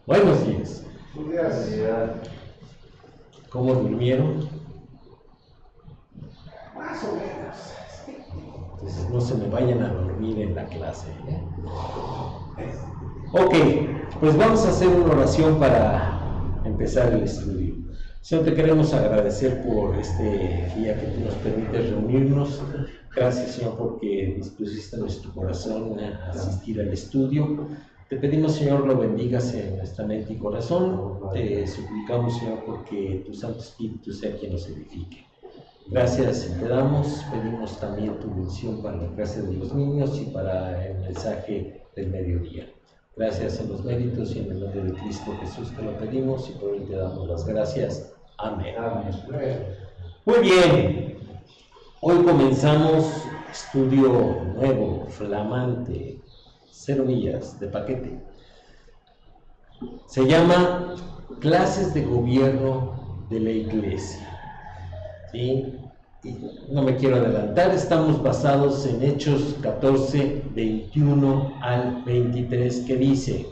Buenos días. Buenos días. ¿Cómo durmieron? Más o menos. Entonces no se me vayan a dormir en la clase, ¿eh? Ok, pues vamos a hacer una oración para empezar el estudio. Señor, te queremos agradecer por este día que tú nos permites reunirnos. Gracias, Señor, porque dispusiste nuestro corazón a asistir al estudio. Te pedimos, Señor, lo bendigas en nuestra mente y corazón. Te suplicamos, Señor, porque tu Santo Espíritu sea quien nos edifique. Gracias te damos, pedimos también tu bendición para la clase de los niños y para el mensaje del mediodía. Gracias en los méritos y en el nombre de Cristo Jesús te lo pedimos y por él te damos las gracias. Amén. Amén. Muy bien, hoy comenzamos estudio nuevo, flamante, 0 millas de paquete. Se llama Clases de Gobierno de la Iglesia. ¿Sí? Y no me quiero adelantar, estamos basados en Hechos 14, 21 al 23, que dice: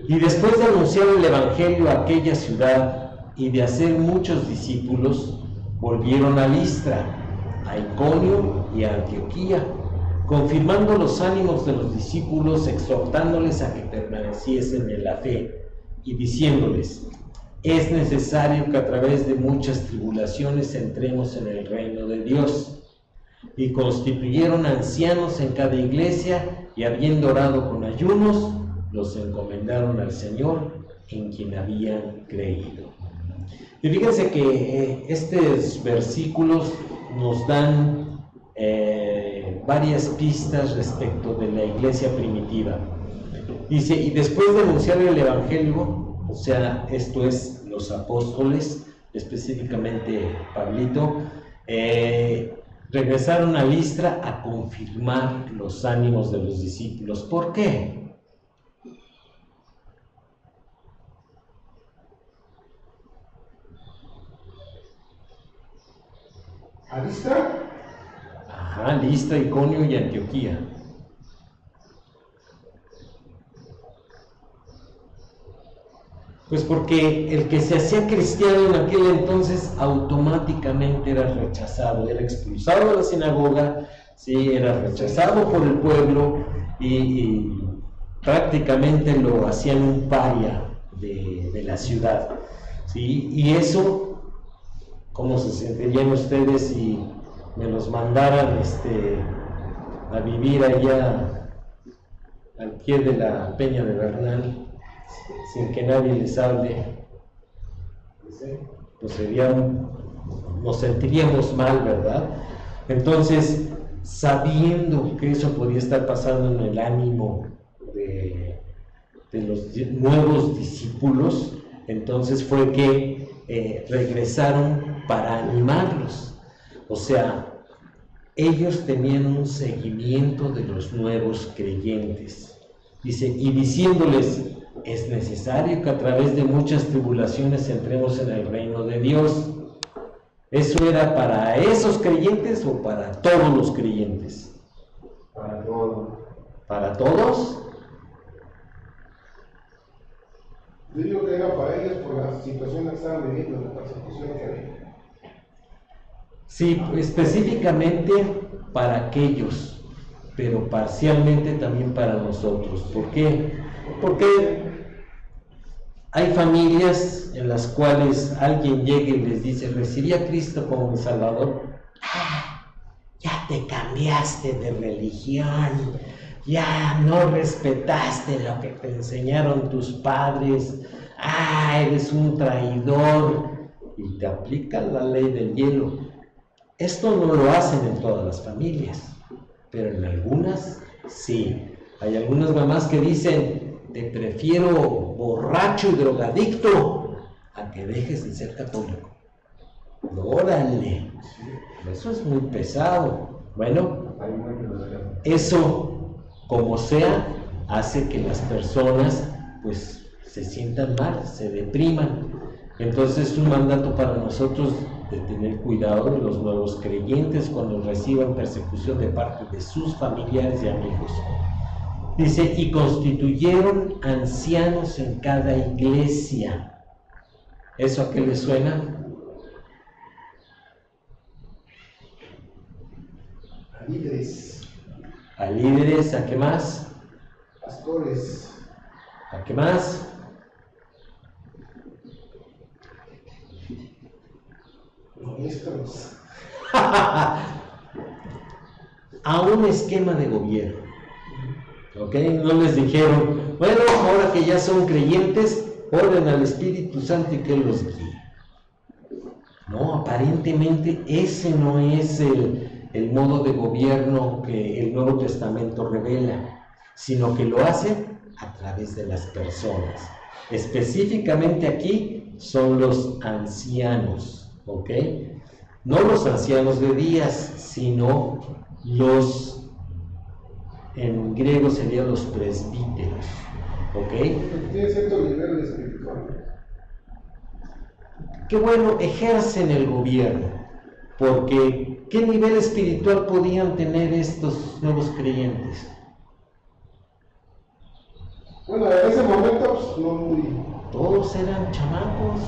y después de anunciar el Evangelio a aquella ciudad y de hacer muchos discípulos, volvieron a Listra, a Iconio y a Antioquía, confirmando los ánimos de los discípulos, exhortándoles a que permaneciesen en la fe y diciéndoles: es necesario que a través de muchas tribulaciones entremos en el reino de Dios. Y constituyeron ancianos en cada iglesia, y habiendo orado con ayunos, los encomendaron al Señor, en quien habían creído. Y fíjense que estos versículos nos dan varias pistas respecto de la iglesia primitiva. Dice: y después de anunciar el Evangelio, o sea, esto es los apóstoles, específicamente Pablito, regresaron a Listra a confirmar los ánimos de los discípulos. ¿Por qué? ¿A Listra? Ajá, Listra, Iconio y Antioquía. Pues porque el que se hacía cristiano en aquel entonces automáticamente era rechazado, era expulsado de la sinagoga, ¿sí? Era rechazado por el pueblo y prácticamente lo hacían un paria de la ciudad, ¿sí? Y eso, ¿cómo se sentirían ustedes si me los mandaran a vivir allá al pie de la Peña de Bernal, sin que nadie les hable? Pues nos sentiríamos mal, ¿verdad? Entonces, sabiendo que eso podía estar pasando en el ánimo de los nuevos discípulos, entonces fue que regresaron para animarlos. O sea, ellos tenían un seguimiento de los nuevos creyentes. Dice: y diciéndoles: es necesario que a través de muchas tribulaciones entremos en el reino de Dios. ¿Eso era para esos creyentes o para todos los creyentes? Para todos. ¿Para todos? Yo digo que era para ellos por la situación que estaban viviendo, la persecución que había. Sí, específicamente para aquellos, pero parcialmente también para nosotros. ¿Por qué? Porque hay familias en las cuales alguien llega y les dice: recibí a Cristo como mi Salvador. Ya te cambiaste de religión, ya no respetaste lo que te enseñaron tus padres, eres un traidor, y te aplican la ley del hielo. Esto no lo hacen en todas las familias, pero en algunas sí. Hay algunas mamás que dicen: te prefiero borracho y drogadicto a que dejes de ser católico. ¡Órale! Eso es muy pesado. Bueno, eso, como sea, hace que las personas pues se sientan mal, se depriman. Entonces es un mandato para nosotros de tener cuidado de los nuevos creyentes cuando reciban persecución de parte de sus familiares y amigos. Dice, y constituyeron ancianos en cada iglesia. ¿Eso a qué le suena? A líderes. A líderes, ¿a qué más? Pastores. ¿A qué más? Maestros. A un esquema de gobierno. ¿Ok? No les dijeron, bueno, ahora que ya son creyentes, oren al Espíritu Santo y que los guíe. No, aparentemente ese no es el modo de gobierno que el Nuevo Testamento revela, sino que lo hace a través de las personas. Específicamente aquí son los ancianos, ¿ok? No los ancianos de días, sino los, en griego serían los presbíteros, ¿ok? Tiene cierto nivel espiritual. Qué bueno, ejercen el gobierno, porque ¿qué nivel espiritual podían tener estos nuevos creyentes? Bueno, en ese momento, pues no muy. Todos eran chamacos,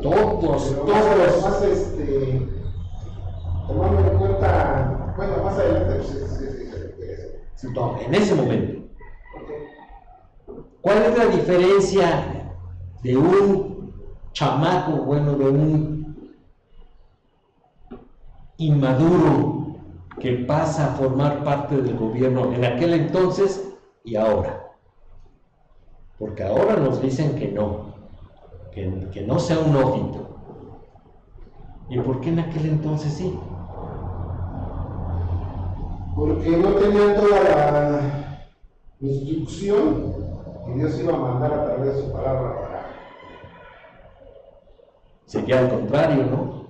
Todos. Más, tomando en cuenta, bueno, más adelante, pues eso. No, en ese momento. Okay. ¿Cuál es la diferencia de un chamaco, bueno, de un inmaduro que pasa a formar parte del gobierno en aquel entonces y ahora? Porque ahora nos dicen que no sea un óbito. ¿Y por qué en aquel entonces sí? Porque no tenían toda la instrucción que Dios iba a mandar a través de su palabra para. Sería al contrario, ¿no?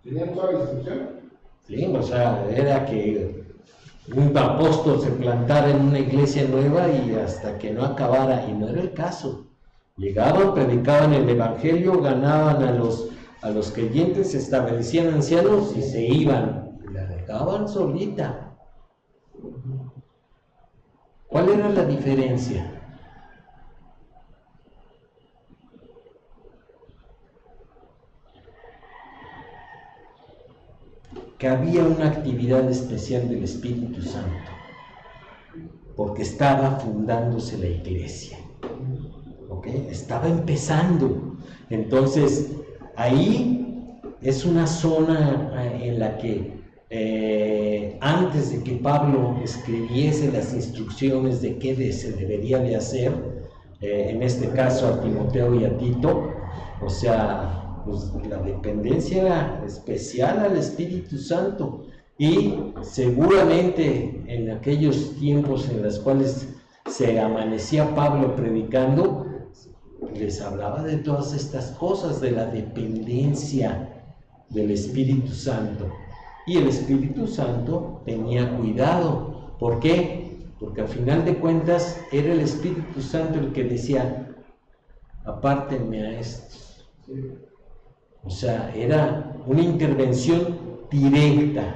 ¿Tenían toda la instrucción? Sí, o sea, era que un apóstol se plantara en una iglesia nueva y hasta que no acabara, y no era el caso. Llegaban, predicaban el evangelio, ganaban a los creyentes, se establecían ancianos y se iban, y la dejaban solita. ¿Cuál era la diferencia? Que había una actividad especial del Espíritu Santo, porque estaba fundándose la iglesia, ¿ok? Estaba empezando. Entonces, ahí es una zona en la que antes de que Pablo escribiese las instrucciones de qué se debería de hacer, en este caso a Timoteo y a Tito, o sea, pues la dependencia era especial al Espíritu Santo, y seguramente en aquellos tiempos en los cuales se amanecía Pablo predicando, les hablaba de todas estas cosas, de la dependencia del Espíritu Santo. Y el Espíritu Santo tenía cuidado. ¿Por qué? Porque al final de cuentas era el Espíritu Santo el que decía, apártenme a estos. O sea, era una intervención directa,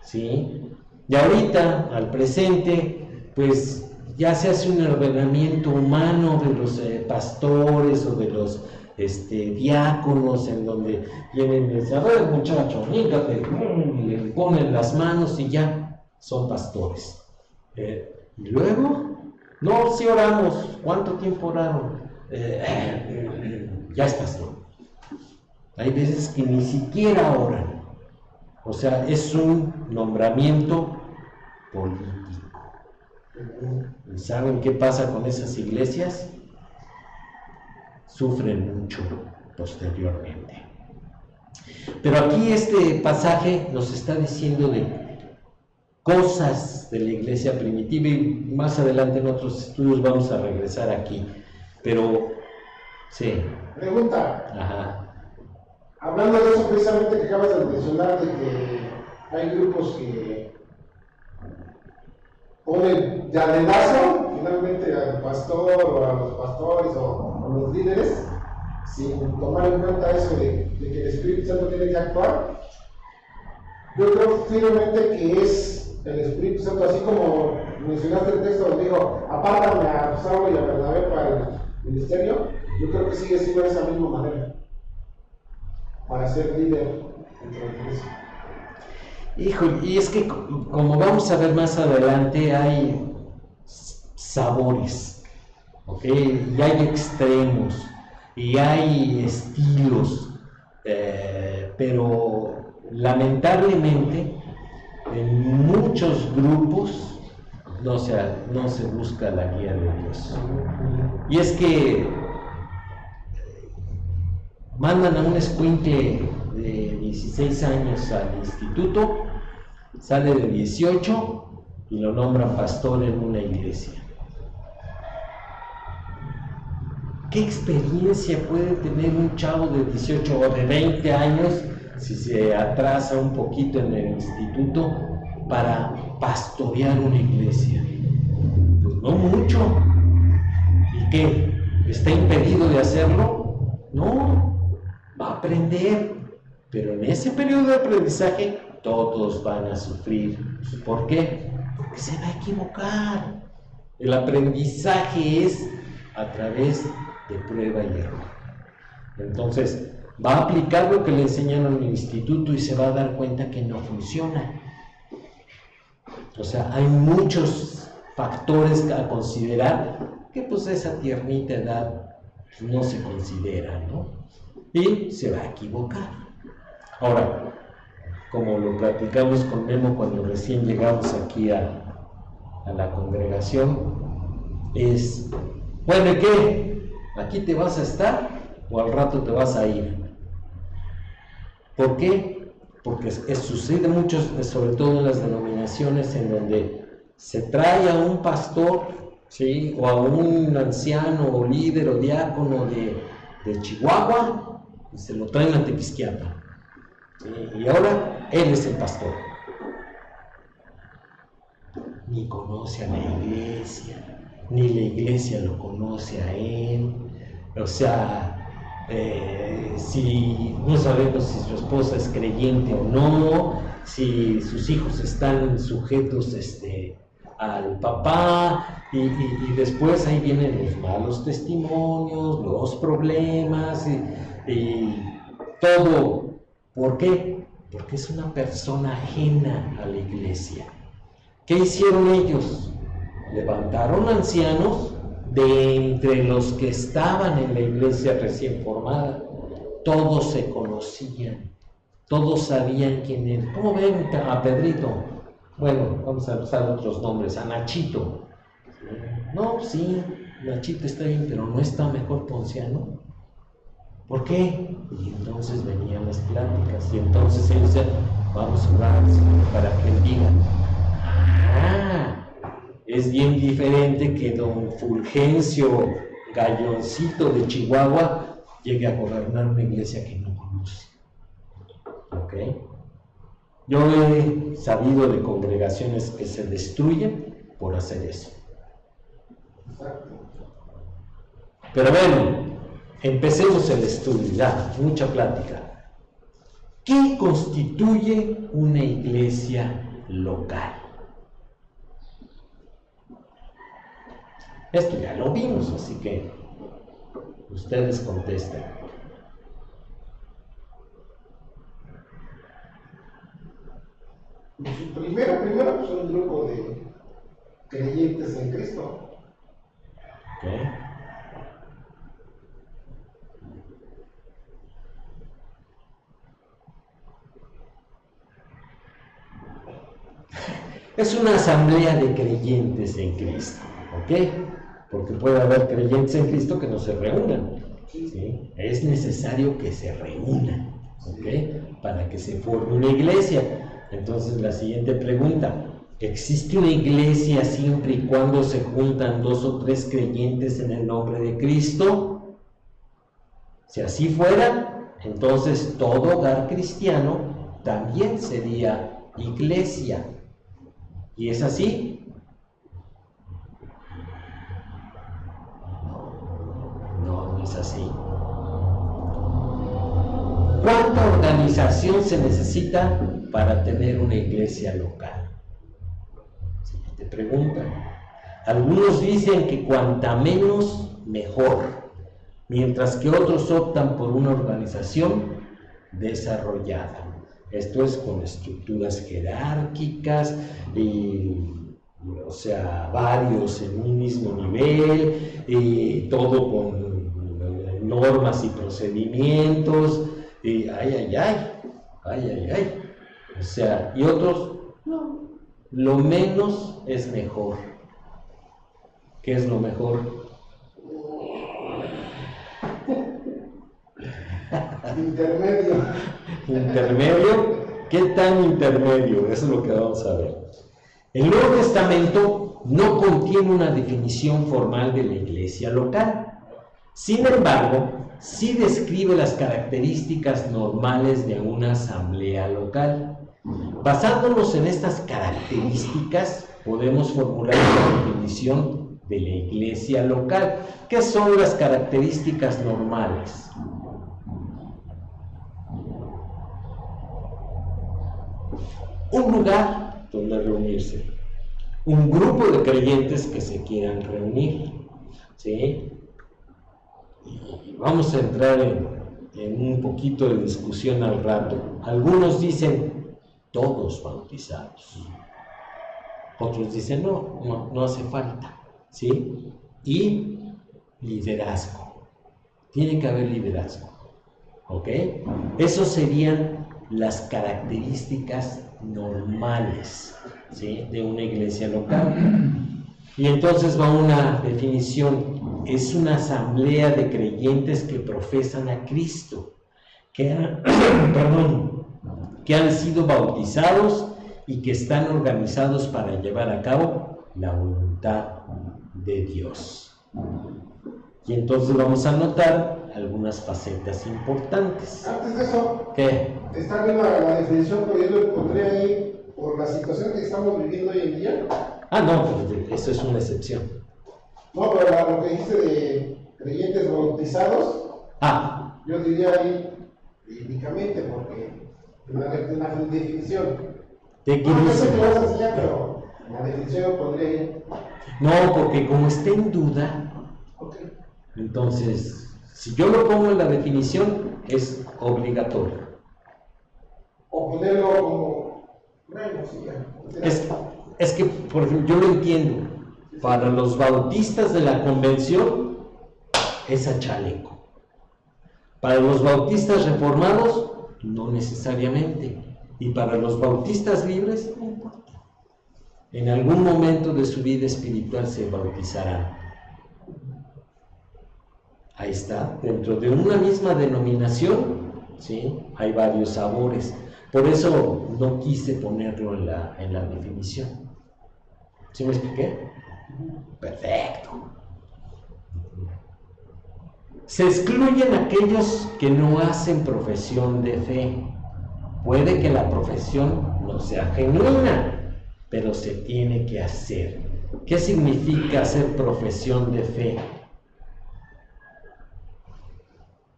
¿sí? Y ahorita, al presente, pues ya se hace un ordenamiento humano de los pastores o de los diáconos, en donde vienen y dicen, a ver muchacho, híncate, y le ponen las manos y ya son pastores. Y luego, no, sí oramos. ¿Cuánto tiempo oraron? Ya es pastor. Hay veces que ni siquiera oran. O sea, es un nombramiento político. ¿Y saben qué pasa con esas iglesias? Sufren mucho posteriormente. Pero aquí este pasaje nos está diciendo de cosas de la iglesia primitiva, y más adelante en otros estudios vamos a regresar aquí. Pero, sí. Pregunta. Ajá. Hablando de eso precisamente que acabas de mencionar, de que hay grupos que ponen de dedazo finalmente al pastor o a los pastores o a los líderes, sin tomar en cuenta eso de que el Espíritu Santo tiene que actuar. Yo creo firmemente que es el Espíritu Santo, así como mencionaste el texto donde dijo, apártame a Saulo y a Bernabé para el ministerio, yo creo que sigue siendo de esa misma manera, para ser líder dentro de la iglesia. Híjole, y es que como vamos a ver más adelante, hay sabores, ¿ok? Y hay extremos, y hay estilos, pero lamentablemente en muchos grupos no se busca la guía de Dios. Y es que mandan a un escuincle de 16 años al instituto, sale de 18 y lo nombran pastor en una iglesia. ¿Qué experiencia puede tener un chavo de 18 o de 20 años si se atrasa un poquito en el instituto para pastorear una iglesia? Pues no mucho. ¿Y qué? ¿Está impedido de hacerlo? No, va a aprender. Pero en ese periodo de aprendizaje todos van a sufrir. ¿Por qué? Porque se va a equivocar. El aprendizaje es a través de prueba y error. Entonces, va a aplicar lo que le enseñan en el instituto y se va a dar cuenta que no funciona. O sea, hay muchos factores a considerar que pues esa tiernita edad no se considera, ¿no? Y se va a equivocar. Ahora, como lo platicamos con Memo cuando recién llegamos aquí a la congregación, es, bueno, ¿y qué? ¿Aquí te vas a estar o al rato te vas a ir? ¿Por qué? Porque sucede mucho, sobre todo en las denominaciones en donde se trae a un pastor, ¿sí? O a un anciano o líder o diácono de Chihuahua y se lo traen a Tequisquiapan. Y ahora él es el pastor. Ni conoce a la iglesia, ni la iglesia lo conoce a él. O sea, si no sabemos si su esposa es creyente o no, si sus hijos están sujetos al papá, y después ahí vienen los malos testimonios, los problemas y todo. ¿Por qué? Porque es una persona ajena a la iglesia. ¿Qué hicieron ellos? Levantaron ancianos de entre los que estaban en la iglesia recién formada. Todos se conocían, todos sabían quién era. ¿Cómo ven a Pedrito? Bueno, vamos a usar otros nombres, a Nachito. No, sí, Nachito está bien, pero ¿no está mejor Ponciano? ¿Por qué? Y entonces venían las pláticas, y entonces él decía, vamos a orar para que él diga, es bien diferente que don Fulgencio Galloncito de Chihuahua llegue a gobernar una iglesia que no conoce. ¿Ok? Yo he sabido de congregaciones que se destruyen por hacer eso. Pero bueno, empecemos el estudio, ya, mucha plática. ¿Qué constituye una iglesia local? Esto ya lo vimos, así que ustedes contesten. Primero pues un grupo de creyentes en Cristo. Okay. Es una asamblea de creyentes en Cristo, ¿ok? Porque puede haber creyentes en Cristo que no se reúnan, ¿sí? Es necesario que se reúnan, ¿ok? Para que se forme una iglesia. Entonces la siguiente pregunta, ¿existe una iglesia siempre y cuando se juntan 2 o 3 creyentes en el nombre de Cristo? Si así fuera, entonces todo hogar cristiano también sería iglesia. ¿Y es así? No, no es así. ¿Cuánta organización se necesita para tener una iglesia local? Siguiente preguntan. Algunos dicen que cuanta menos, mejor, mientras que otros optan por una organización desarrollada. Esto es con estructuras jerárquicas, o sea, varios en un mismo nivel, todo con normas y procedimientos, o sea, y otros, no, lo menos es mejor. ¿Qué es lo mejor? Intermedio. ¿Intermedio? ¿Qué tan intermedio? Eso es lo que vamos a ver. El Nuevo Testamento no contiene una definición formal de la iglesia local. Sin embargo, sí describe las características normales de una asamblea local. Basándonos en estas características, podemos formular una definición de la iglesia local. ¿Qué son las características normales? Un lugar donde reunirse, un grupo de creyentes que se quieran reunir, ¿sí? Y vamos a entrar en un poquito de discusión al rato. Algunos dicen todos bautizados, otros dicen no hace falta, ¿sí? Y liderazgo, tiene que haber liderazgo, ¿ok? Esos serían las características normales, ¿sí?, de una iglesia local. Y entonces va una definición: es una asamblea de creyentes que profesan a Cristo, que han sido bautizados y que están organizados para llevar a cabo la voluntad de Dios. Y entonces vamos a notar algunas facetas importantes. Antes de eso, ¿qué? está bien la definición, pero yo lo pondré ahí por la situación que estamos viviendo hoy en día. No, pues eso es una excepción. No, pero lo que dice de creyentes bautizados, yo diría ahí bíblicamente, porque en la definición. ¿De qué no dice? sé qué vas a enseñar, pero la definición lo pondré ahí. No, porque como está en duda, Okay. Entonces, si yo lo pongo en la definición, es obligatorio. O ponerlo como, bueno, sí, ya. Es que, por ejemplo, yo lo entiendo. Para los bautistas de la convención, es a chaleco. Para los bautistas reformados, no necesariamente. Y para los bautistas libres, no importa. En algún momento de su vida espiritual se bautizarán. Ahí está, dentro de una misma denominación, ¿sí?, hay varios sabores. Por eso no quise ponerlo en la definición. ¿Sí me expliqué? Perfecto. Se excluyen aquellos que no hacen profesión de fe. Puede que la profesión no sea genuina, pero se tiene que hacer. ¿Qué significa hacer profesión de fe?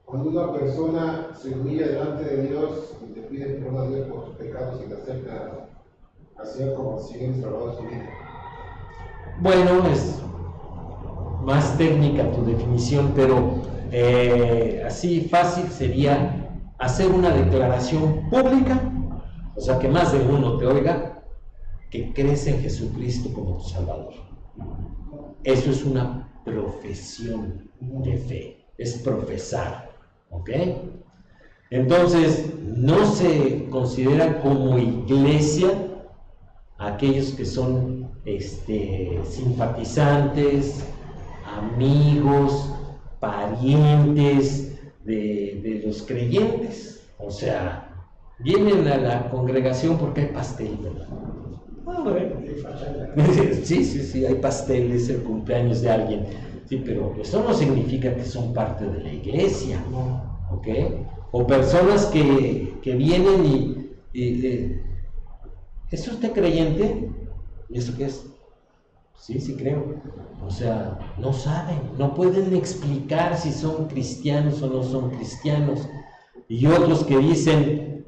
Cuando una persona se humilla delante de Dios y le pide perdón a Dios por sus pecados y le acerca hacia como si hubiera salvado su vida. Bueno, es más técnica tu definición, pero así fácil sería hacer una declaración pública, o sea, que más de uno te oiga, que crees en Jesucristo como tu Salvador. Eso es una profesión de fe, es profesar. ¿Ok? Entonces, no se considera como iglesia a aquellos que son simpatizantes, amigos, parientes de los creyentes. O sea, vienen a la congregación porque hay pastel, ¿verdad? Sí, hay pasteles, el cumpleaños de alguien. Sí, pero eso no significa que son parte de la iglesia, ¿ok? O personas que vienen y ¿es usted creyente? ¿Y eso qué es? Sí, creo. O sea, no saben, no pueden explicar si son cristianos o no son cristianos. Y otros que dicen,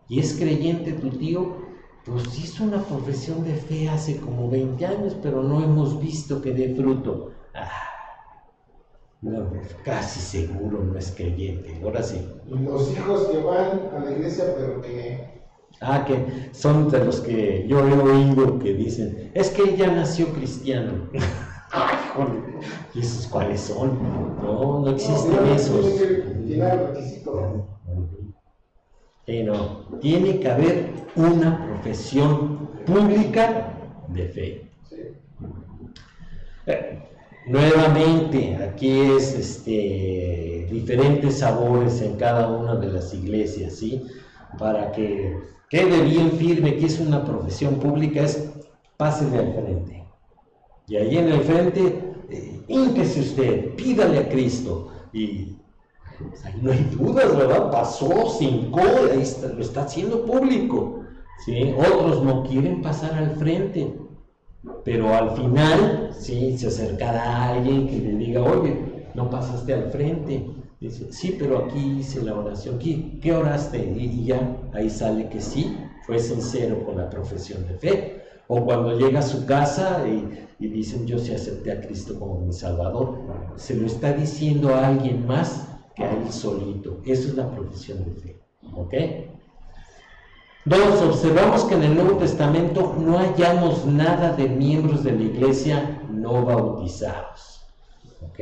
¿y es creyente tu tío? pues hizo una profesión de fe hace como 20 años, pero no hemos visto que dé fruto. No, casi seguro no es creyente, ahora sí. Los hijos que van a la iglesia, pero que... Que son de los que yo he oído que dicen, es que ella nació cristiano. Ay, joder, ¿y esos cuáles son? No existen esos. Tiene el requisito. No, tiene que haber una profesión pública de fe. Sí. Nuevamente, aquí es diferentes sabores en cada una de las iglesias, ¿sí? Para que quede bien firme que es una profesión pública, es pásele al frente. Y ahí en el frente, hínquese usted, pídale a Cristo. Y pues ahí no hay dudas, ¿verdad? Pasó, cincó, ahí está, lo está haciendo público, ¿sí? Otros no quieren pasar al frente, pero al final, ¿sí? Se acercará a alguien que le diga, oye, no pasaste al frente. Dice, sí, pero aquí hice la oración. ¿Qué oraste? Y ya, ahí sale que sí, fue sincero con la profesión de fe. O cuando llega a su casa y dicen, yo sí acepté a Cristo como mi Salvador, se lo está diciendo a alguien más que a él solito. Eso es la profesión de fe. ¿Ok? 2. Observamos que en el Nuevo Testamento no hallamos nada de miembros de la iglesia no bautizados. ¿Ok?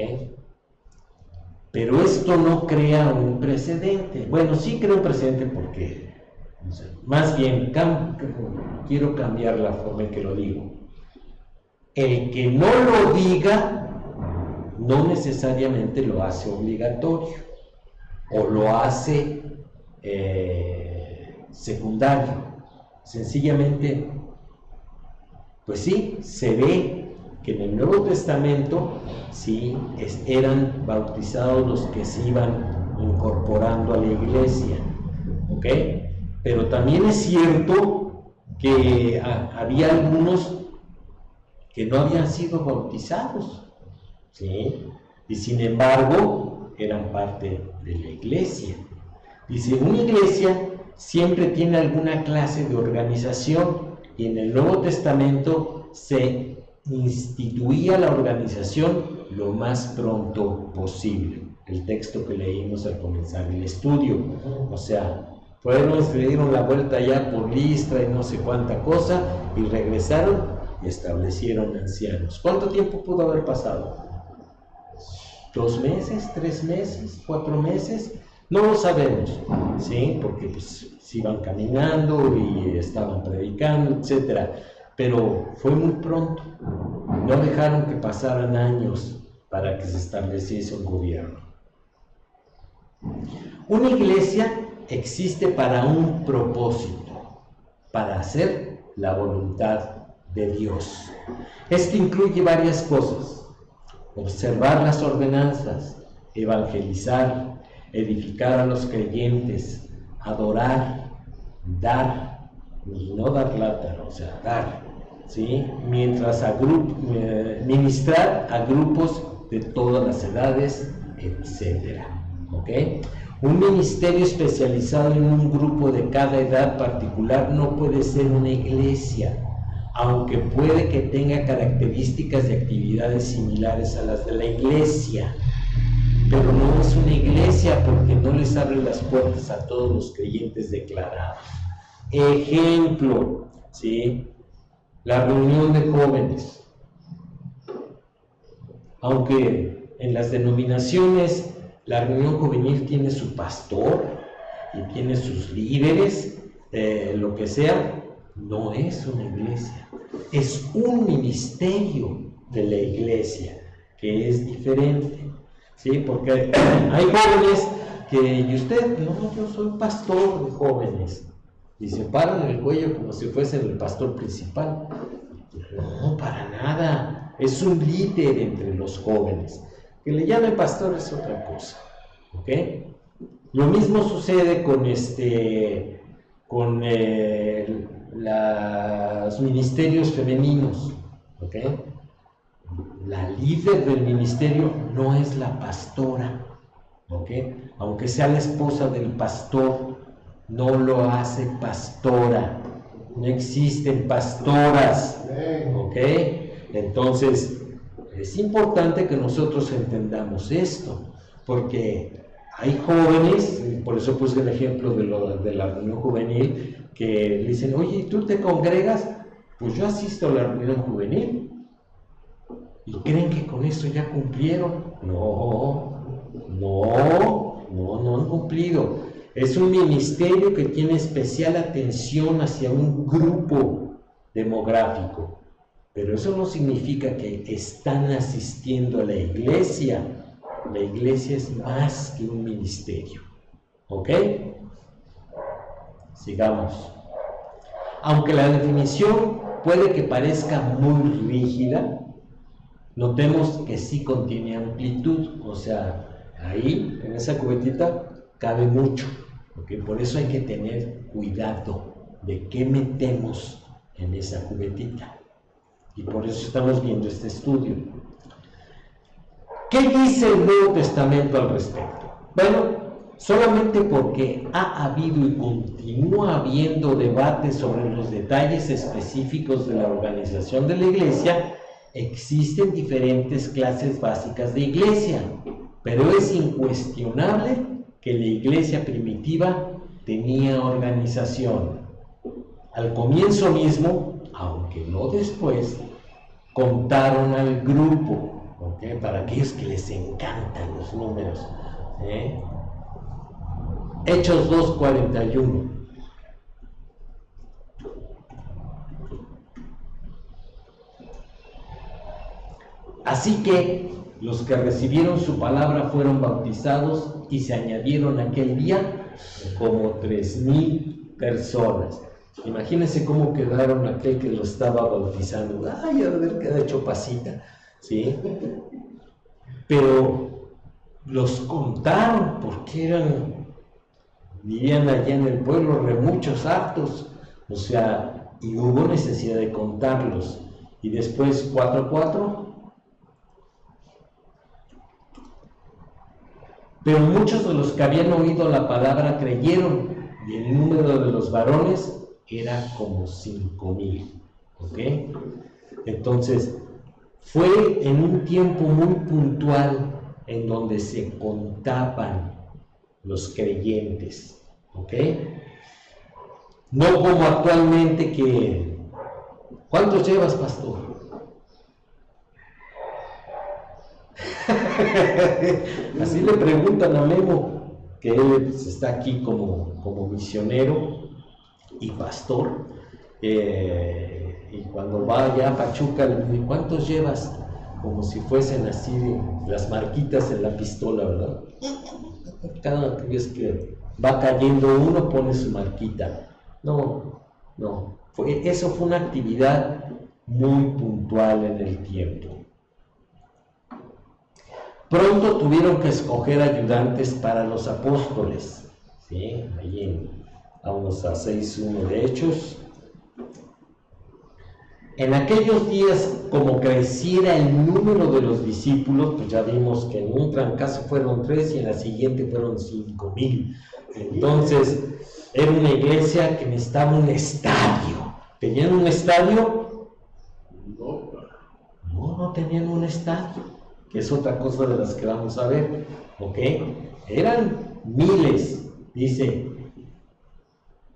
Pero esto no crea un precedente. Bueno, sí crea un precedente porque, más bien, quiero cambiar la forma en que lo digo. El que no lo diga, no necesariamente lo hace obligatorio, o lo hace secundario. Sencillamente, pues sí, se ve que en el Nuevo Testamento sí eran bautizados los que se iban incorporando a la iglesia, ¿ok? Pero también es cierto que había algunos que no habían sido bautizados, ¿sí? Y sin embargo eran parte de la iglesia. Dice, una iglesia siempre tiene alguna clase de organización, y en el Nuevo Testamento se instituía la organización lo más pronto posible. El texto que leímos al comenzar el estudio. O sea, se dieron la vuelta ya por Listra y no sé cuánta cosa, y regresaron y establecieron ancianos. ¿Cuánto tiempo pudo haber pasado? 2 meses, 3 meses, 4 meses, no lo sabemos, ¿sí? Porque pues iban caminando y estaban predicando, etcétera. Pero fue muy pronto, no dejaron que pasaran años para que se estableciese un gobierno. Una iglesia existe para un propósito, para hacer la voluntad de Dios. Esto incluye varias cosas: observar las ordenanzas, evangelizar, edificar a los creyentes, adorar, dar, y no dar lata, o sea, dar, ¿sí? Mientras ministrar a grupos de todas las edades, etc. ¿Ok? Un ministerio especializado en un grupo de cada edad particular no puede ser una iglesia, aunque puede que tenga características de actividades similares a las de la iglesia, pero no es una iglesia porque no les abre las puertas a todos los creyentes declarados. Ejemplo, ¿sí? La reunión de jóvenes. Aunque en las denominaciones la reunión juvenil tiene su pastor y tiene sus líderes, lo que sea, no es una iglesia, es un ministerio de la iglesia, que es diferente, ¿sí? Porque hay jóvenes que, y usted, no, yo soy pastor de jóvenes, y se paran el cuello como si fuesen el pastor principal. No, para nada, es un líder entre los jóvenes. Que le llamen pastor es otra cosa, ¿ok? Lo mismo sucede con los ministerios femeninos, ¿ok? La líder del ministerio no es la pastora, ¿ok? Aunque sea la esposa del pastor, no lo hace pastora, no existen pastoras, ¿ok? Entonces, es importante que nosotros entendamos esto, porque hay jóvenes, por eso puse el ejemplo de la reunión juvenil, que dicen, oye, ¿tú te congregas? Pues yo asisto a la reunión juvenil. ¿Y creen que con eso ya cumplieron? No han cumplido. Es un ministerio que tiene especial atención hacia un grupo demográfico, pero eso no significa que están asistiendo a la iglesia. La iglesia es más que un ministerio. ¿Ok? Sigamos. Aunque la definición puede que parezca muy rígida, notemos que sí contiene amplitud, o sea, ahí, en esa cubetita, cabe mucho, ¿okay? Por eso hay que tener cuidado de qué metemos en esa cubetita. Y por eso estamos viendo este estudio. ¿Qué dice el Nuevo Testamento al respecto? Bueno, solamente porque ha habido y continúa habiendo debates sobre los detalles específicos de la organización de la iglesia, existen diferentes clases básicas de iglesia, pero es incuestionable que la iglesia primitiva tenía organización. Al comienzo mismo, aunque no después, contaron al grupo, ¿okay? Para aquellos que les encantan los números, Hechos 2:41. Así que los que recibieron su palabra fueron bautizados y se añadieron aquel día como 3,000 personas. Imagínense cómo quedaron aquel que lo estaba bautizando. Ay, a ver, queda hecho pasita, ¿sí? Pero los contaron porque vivían allá en el pueblo muchos actos, o sea, y hubo necesidad de contarlos. Y después 4:4. Pero muchos de los que habían oído la palabra creyeron, y el número de los varones era como 5,000. ¿Ok? Entonces, fue en un tiempo muy puntual en donde se contaban los creyentes. ¿Ok? No como actualmente que... ¿Cuántos llevas, pastor? Así le preguntan a Memo, que él está aquí como misionero y pastor, y cuando va allá a Pachuca le dice, ¿cuántos llevas? Como si fuesen así las marquitas en la pistola, ¿verdad? Cada vez que va cayendo uno pone su marquita. No, eso fue una actividad muy puntual en el tiempo. Pronto tuvieron que escoger ayudantes para los apóstoles, ¿sí? Ahí vamos a 6:1 de Hechos. En aquellos días, como creciera el número de los discípulos, pues ya vimos que en un trancazo fueron 3 y en la siguiente fueron 5,000. Entonces, era una iglesia que necesitaba un estadio. ¿Tenían un estadio? No tenían un estadio, que es otra cosa de las que vamos a ver, ¿ok? Eran miles, dice,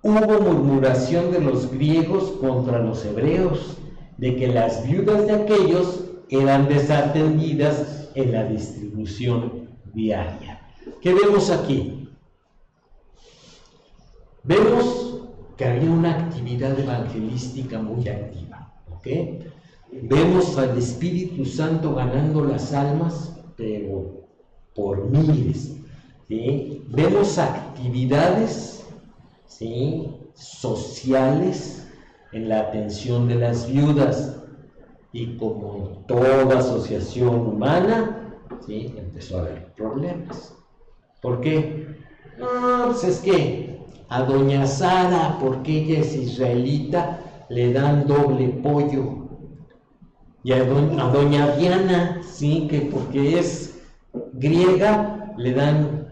hubo murmuración de los griegos contra los hebreos, de que las viudas de aquellos eran desatendidas en la distribución diaria. ¿Qué vemos aquí? Vemos que había una actividad evangelística muy activa, ¿ok? Vemos al Espíritu Santo ganando las almas, pero por miles, ¿sí? Vemos actividades, ¿sí?, sociales en la atención de las viudas, y como toda asociación humana, ¿sí?, empezó a haber problemas. ¿Por qué? Pues es que a doña Sara, porque ella es israelita, le dan doble pollo. Y a doña Diana, sí, que porque es griega, le dan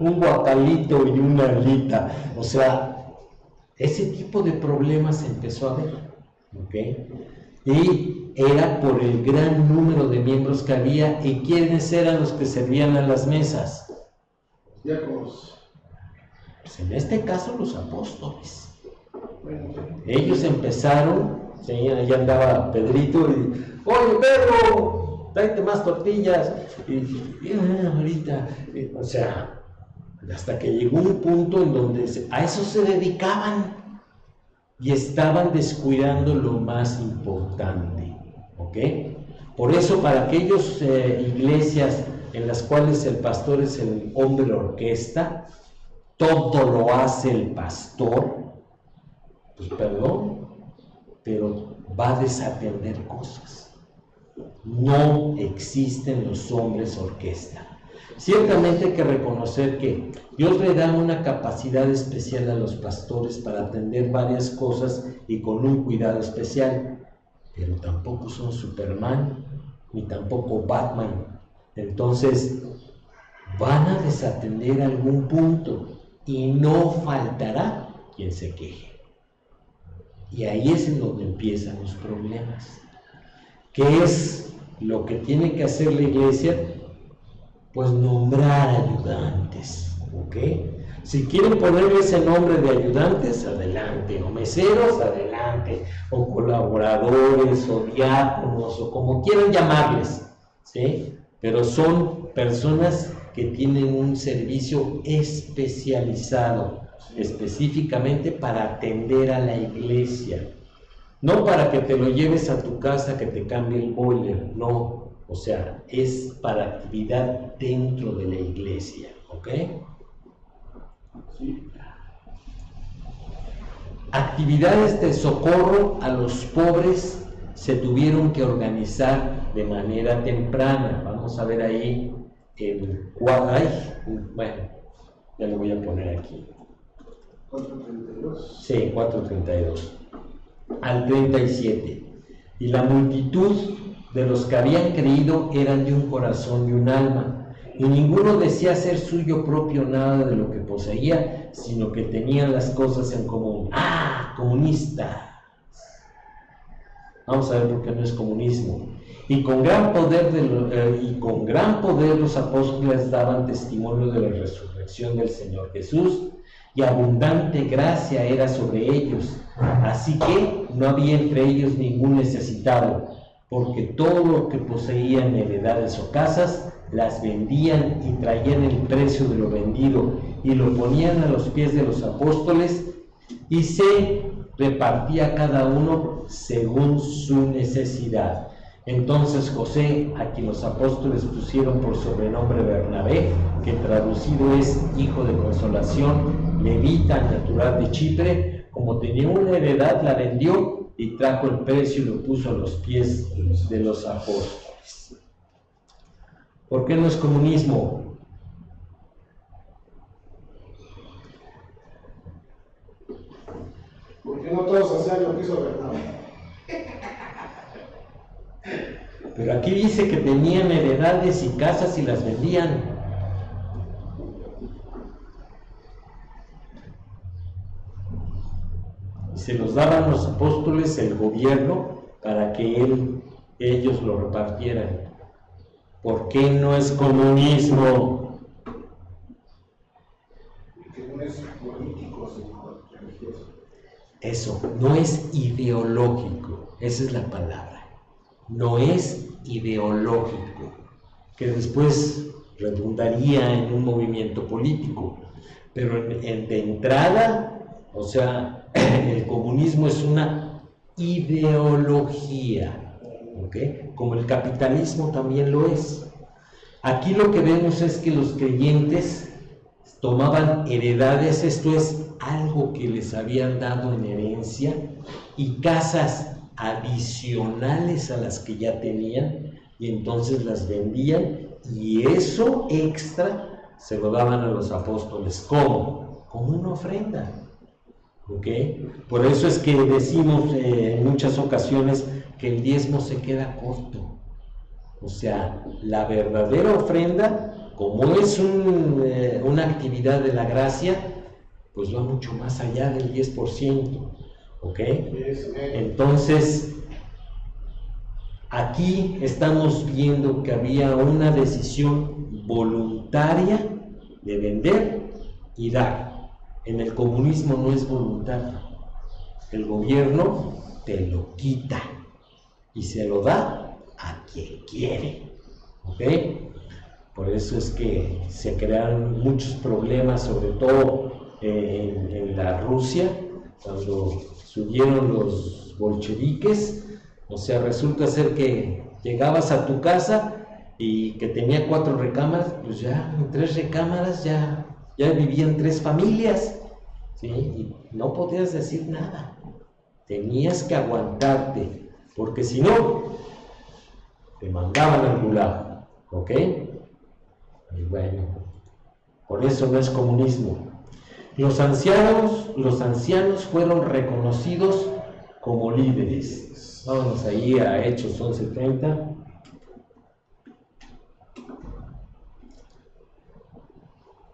un guacalito y una alita. O sea, ese tipo de problemas se empezó a ver, ¿ok? Y era por el gran número de miembros que había. ¿Y quiénes eran los que servían a las mesas? Diáconos. Pues en este caso los apóstoles. Ellos empezaron, ¿sí? Ahí andaba Pedrito y, oye Pedro, tráete más tortillas. Ahorita, o sea, hasta que llegó un punto en donde a eso se dedicaban y estaban descuidando lo más importante, ¿ok? Por eso para aquellas iglesias en las cuales el pastor es el hombre orquesta, todo lo hace el pastor, pues perdón, pero va a desatender cosas. No existen los hombres orquesta. Ciertamente hay que reconocer que Dios le da una capacidad especial a los pastores para atender varias cosas y con un cuidado especial, pero tampoco son Superman ni tampoco Batman. Entonces van a desatender algún punto y no faltará quien se queje. Y ahí es en donde empiezan los problemas. ¿Qué es lo que tiene que hacer la iglesia? Pues nombrar ayudantes, ¿ok? Si quieren ponerle ese nombre de ayudantes, adelante, o meseros, adelante, o colaboradores, o diáconos, o como quieran llamarles, ¿sí? Pero son personas que tienen un servicio especializado, específicamente para atender a la iglesia. No para que te lo lleves a tu casa, que te cambie el boiler, no. O sea, es para actividad dentro de la iglesia, ¿ok? Sí. Actividades de socorro a los pobres se tuvieron que organizar de manera temprana. Vamos a ver ahí bueno, ya lo voy a poner aquí. 4:32. Sí, 4:32 al 37. Y la multitud de los que habían creído eran de un corazón y un alma, y ninguno decía ser suyo propio nada de lo que poseía, sino que tenían las cosas en común. ¡Ah! Comunista. Vamos a ver por qué no es comunismo. Y con gran poder los apóstoles daban testimonio de la resurrección del Señor Jesús, y abundante gracia era sobre ellos. Así que no había entre ellos ningún necesitado, porque todo lo que poseían, heredades o casas, las vendían y traían el precio de lo vendido y lo ponían a los pies de los apóstoles, y se repartía cada uno según su necesidad. Entonces José, a quien los apóstoles pusieron por sobrenombre Bernabé, que traducido es hijo de consolación, levita natural de Chipre, como tenía una heredad, la vendió y trajo el precio y lo puso a los pies de los apóstoles. ¿Por qué no es comunismo? Porque no todos hacían lo que hizo Bernabé. Pero aquí dice que tenían heredades y casas y las vendían. Y se los daban los apóstoles, el gobierno, para que ellos lo repartieran. ¿Por qué no es comunismo? Que no es político, sino religioso. Eso, no es ideológico, esa es la palabra. No es ideológico, que después redundaría en un movimiento político, pero de entrada, o sea, el comunismo es una ideología, ¿ok? Como el capitalismo también lo es. Aquí lo que vemos es que los creyentes tomaban heredades, esto es algo que les habían dado en herencia, y casas adicionales a las que ya tenían, y entonces las vendían, y eso extra se lo daban a los apóstoles. ¿Cómo? Como una ofrenda, ¿ok? Por eso es que decimos en muchas ocasiones que el diezmo se queda corto. O sea, la verdadera ofrenda, como es una actividad de la gracia, pues va mucho más allá del 10%, ¿ok? Entonces, aquí estamos viendo que había una decisión voluntaria de vender y dar. En el comunismo no es voluntario. El gobierno te lo quita y se lo da a quien quiere, ¿ok? Por eso es que se crearon muchos problemas, sobre todo en la Rusia, cuando subieron los bolcheviques. O sea, resulta ser que llegabas a tu casa y que tenía 4 recámaras, pues ya en 3 recámaras ya vivían 3 familias, ¿sí? Y no podías decir nada, tenías que aguantarte, porque si no, te mandaban al gulag, ¿ok? Y bueno, por eso no es comunismo. Los ancianos fueron reconocidos como líderes. Vamos ahí a Hechos 11:30.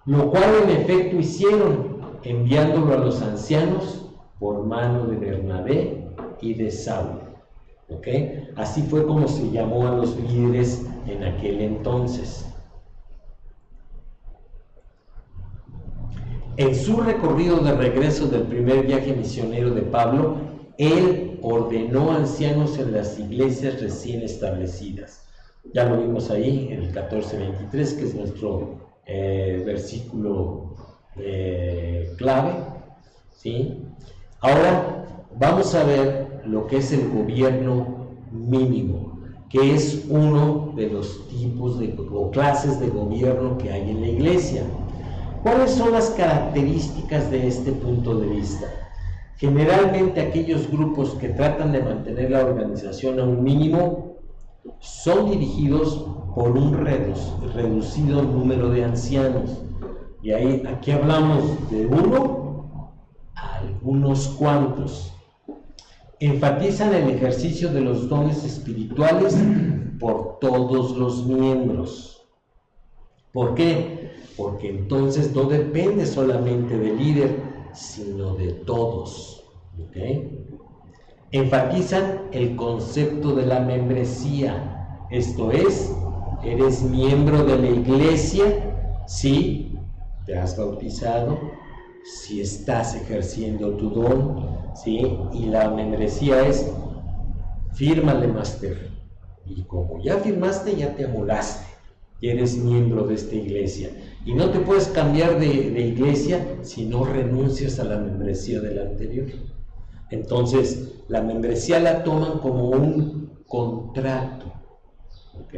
Lo cual en efecto hicieron, enviándolo a los ancianos por mano de Bernabé y de Saulo. ¿Ok? Así fue como se llamó a los líderes en aquel entonces. En su recorrido de regreso del primer viaje misionero de Pablo, él ordenó ancianos en las iglesias recién establecidas. Ya lo vimos ahí en el 14:23, que es nuestro versículo clave, ¿sí? Ahora vamos a ver lo que es el gobierno mínimo, que es uno de los tipos o clases de gobierno que hay en la iglesia. ¿Cuáles son las características de este punto de vista? Generalmente aquellos grupos que tratan de mantener la organización a un mínimo son dirigidos por un reducido número de ancianos. Y aquí hablamos de uno a algunos cuantos. Enfatizan el ejercicio de los dones espirituales por todos los miembros. ¿Por qué? Porque entonces no depende solamente del líder, sino de todos. ¿Okay? Enfatizan el concepto de la membresía, esto es, eres miembro de la iglesia si te has bautizado, si estás ejerciendo tu don, ¿sí? Y la membresía es, fírmale, máster, y como ya firmaste, ya te amolaste, y eres miembro de esta iglesia. Y no te puedes cambiar de iglesia si no renuncias a la membresía de la anterior. Entonces, la membresía la toman como un contrato, ¿ok?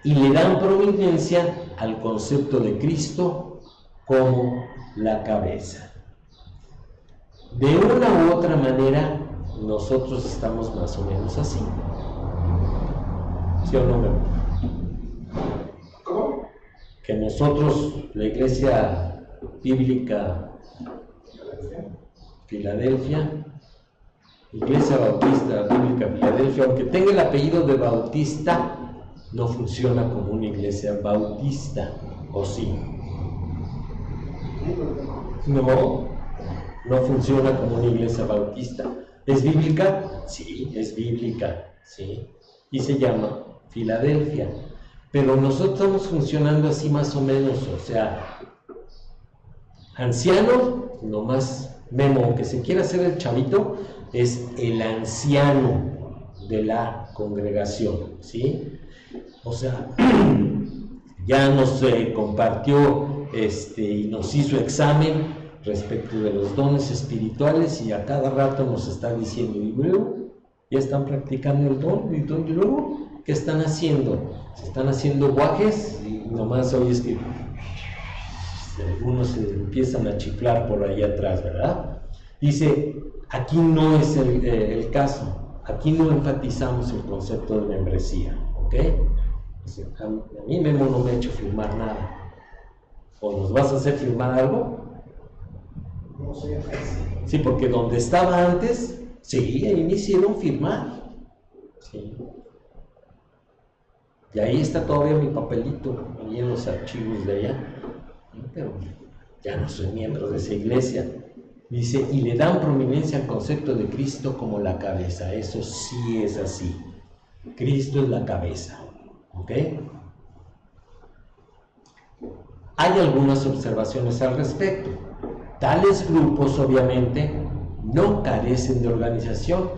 Y le dan prominencia al concepto de Cristo como la cabeza. De una u otra manera, nosotros estamos más o menos así. ¿Sí o no, Memo? ¿Cómo? Que nosotros, la Iglesia Bíblica Filadelfia, Iglesia Bautista Bíblica Filadelfia, aunque tenga el apellido de Bautista, no funciona como una iglesia bautista, ¿o sí? No funciona como una iglesia bautista. ¿Es bíblica? Sí, es bíblica, ¿sí? Y se llama Filadelfia. Pero nosotros estamos funcionando así más o menos, o sea, anciano, nomás Memo, aunque se quiera hacer el chavito, es el anciano de la congregación, ¿sí? O sea, ya nos compartió y nos hizo examen respecto de los dones espirituales y a cada rato nos está diciendo, y luego ya están practicando el don, y luego, ¿qué están haciendo? Se están haciendo guajes y nomás oyes que algunos se empiezan a chiflar por ahí atrás, ¿verdad? Dice, aquí no es el caso, aquí no enfatizamos el concepto de membresía, ¿ok? Dice, a mí Memo no me ha hecho firmar nada. ¿O nos vas a hacer firmar algo? No sé. Sí, porque donde estaba antes, sí, ahí me hicieron firmar. Sí. Y ahí está todavía mi papelito, ahí en los archivos de allá. Pero ya no soy miembro de esa iglesia. Dice, y le dan prominencia al concepto de Cristo como la cabeza. Eso sí es así. Cristo es la cabeza. ¿Ok? Hay algunas observaciones al respecto. Tales grupos, obviamente, no carecen de organización.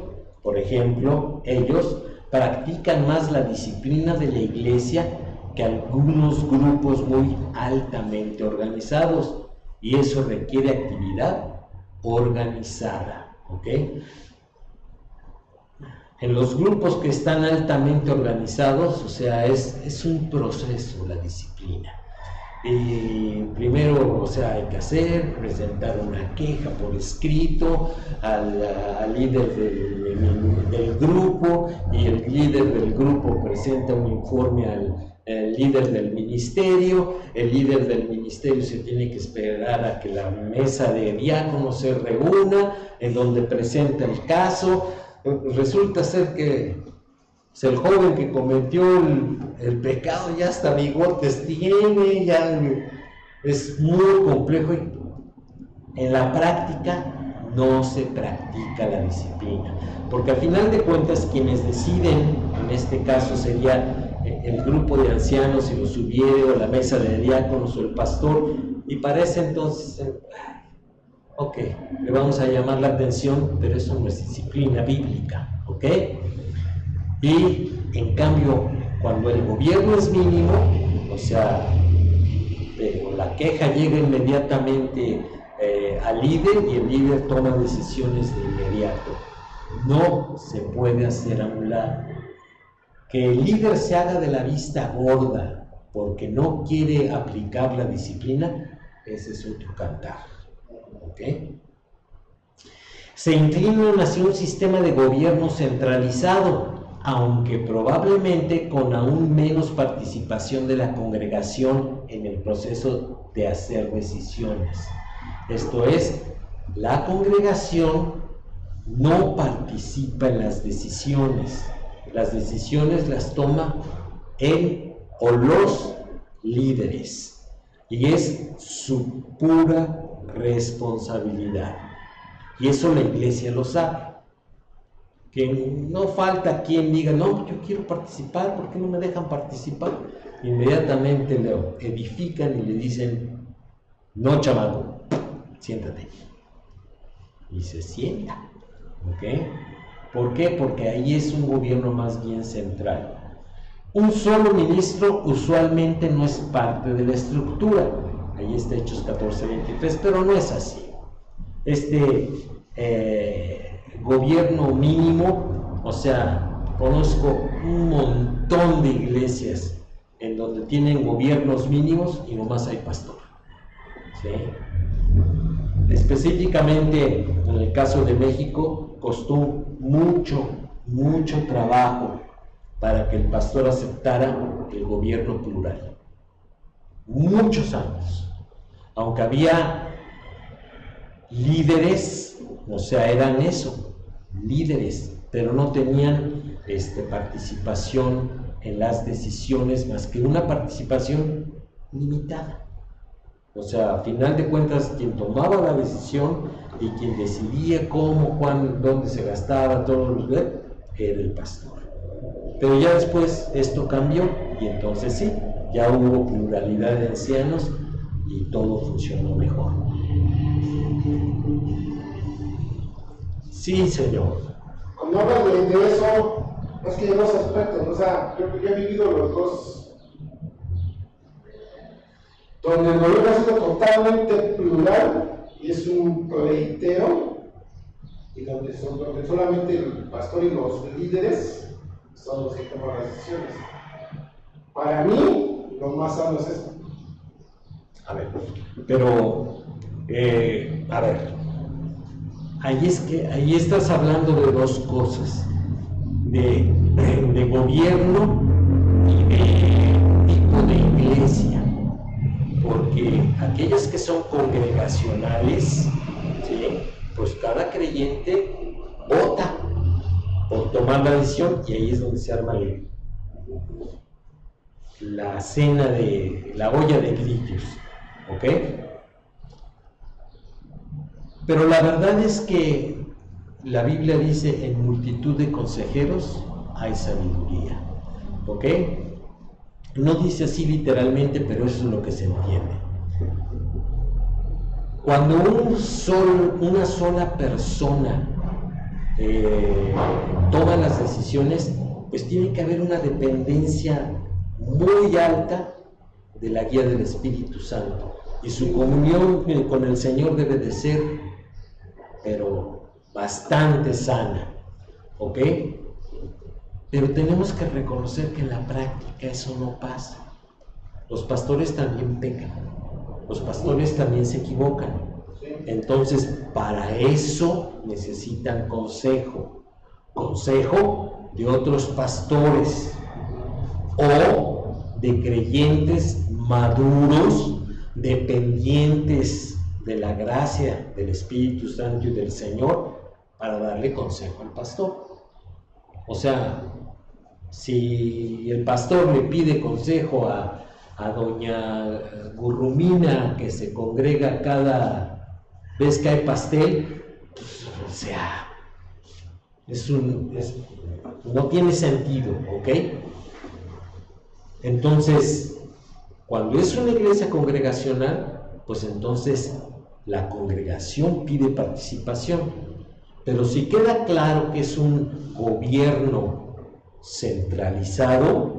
Por ejemplo, ellos practican más la disciplina de la iglesia que algunos grupos muy altamente organizados, y eso requiere actividad organizada, ¿ok? En los grupos que están altamente organizados, o sea, es un proceso la disciplina. Y primero, o sea, hay que presentar una queja por escrito al líder del grupo, y el líder del grupo presenta un informe al líder del ministerio. El líder del ministerio se tiene que esperar a que la mesa de diáconos se reúna, en donde presenta el caso. Resulta ser que el joven que cometió el pecado ya hasta bigotes tiene, ya es muy complejo, y en la práctica no se practica la disciplina, porque al final de cuentas quienes deciden, en este caso sería el grupo de ancianos, si lo subiere, o la mesa de diáconos, o el pastor, y para ese entonces, ok, le vamos a llamar la atención, pero eso no es disciplina bíblica, ¿ok? Y en cambio, cuando el gobierno es mínimo, o sea, pero la queja llega inmediatamente al líder, y el líder toma decisiones de inmediato. No se puede hacer a un lado. Que el líder se haga de la vista gorda porque no quiere aplicar la disciplina, ese es otro cantar. ¿Ok? Se inclinan hacia un sistema de gobierno centralizado, aunque probablemente con aún menos participación de la congregación en el proceso de hacer decisiones. Esto es, la congregación no participa en las decisiones. Las decisiones las toma él o los líderes, y es su pura responsabilidad. Y eso la iglesia lo sabe. Que no falta quien diga, no, yo quiero participar, ¿por qué no me dejan participar? Inmediatamente lo edifican y le dicen, no, chamaco, siéntate. Y se sienta, ¿ok? ¿Por qué? Porque ahí es un gobierno más bien central. Un solo ministro usualmente no es parte de la estructura. Ahí está Hechos 14:23, pero no es así. Gobierno mínimo, o sea, conozco un montón de iglesias en donde tienen gobiernos mínimos y nomás hay pastor, ¿sí? Específicamente en el caso de México, costó mucho trabajo para que el pastor aceptara el gobierno plural. Muchos años. Aunque había líderes, o sea, eran eso, líderes, pero no tenían participación en las decisiones, más que una participación limitada. O sea, a final de cuentas, quien tomaba la decisión y quien decidía cómo, cuándo, dónde se gastaba todo, era el pastor. Pero ya después esto cambió, y entonces sí, ya hubo pluralidad de ancianos y todo funcionó mejor. Sí, señor. Cuando hablas de eso, es que hay dos aspectos, o sea, yo he vivido los dos. Donde el gobierno ha sido totalmente plural y es un pleiteo, y donde solamente el pastor y los líderes son los que toman las decisiones. Para mí, lo más sano es esto. A ver, pero, ahí estás hablando de dos cosas, de gobierno y de tipo de iglesia. Porque aquellas que son congregacionales, ¿sí?, pues cada creyente vota por tomar la decisión, y ahí es donde se arma la cena de la olla de grillos, ¿ok? Pero la verdad es que la Biblia dice, en multitud de consejeros hay sabiduría, ¿ok? No dice así literalmente, pero eso es lo que se entiende. Cuando una sola persona toma las decisiones, pues tiene que haber una dependencia muy alta de la guía del Espíritu Santo, y su comunión con el Señor debe de ser, pero bastante sana, ¿ok? Pero tenemos que reconocer que en la práctica eso no pasa. Los pastores también pecan, los pastores también se equivocan. Entonces, para eso necesitan consejo de otros pastores o de creyentes maduros, dependientes de la gracia del Espíritu Santo y del Señor, para darle consejo al pastor. O sea, si el pastor le pide consejo a doña Gurrumina, que se congrega cada vez que hay pastel, pues, o sea, no tiene sentido, ¿ok? Entonces, cuando es una iglesia congregacional, pues entonces la congregación pide participación. Pero si queda claro que es un gobierno centralizado,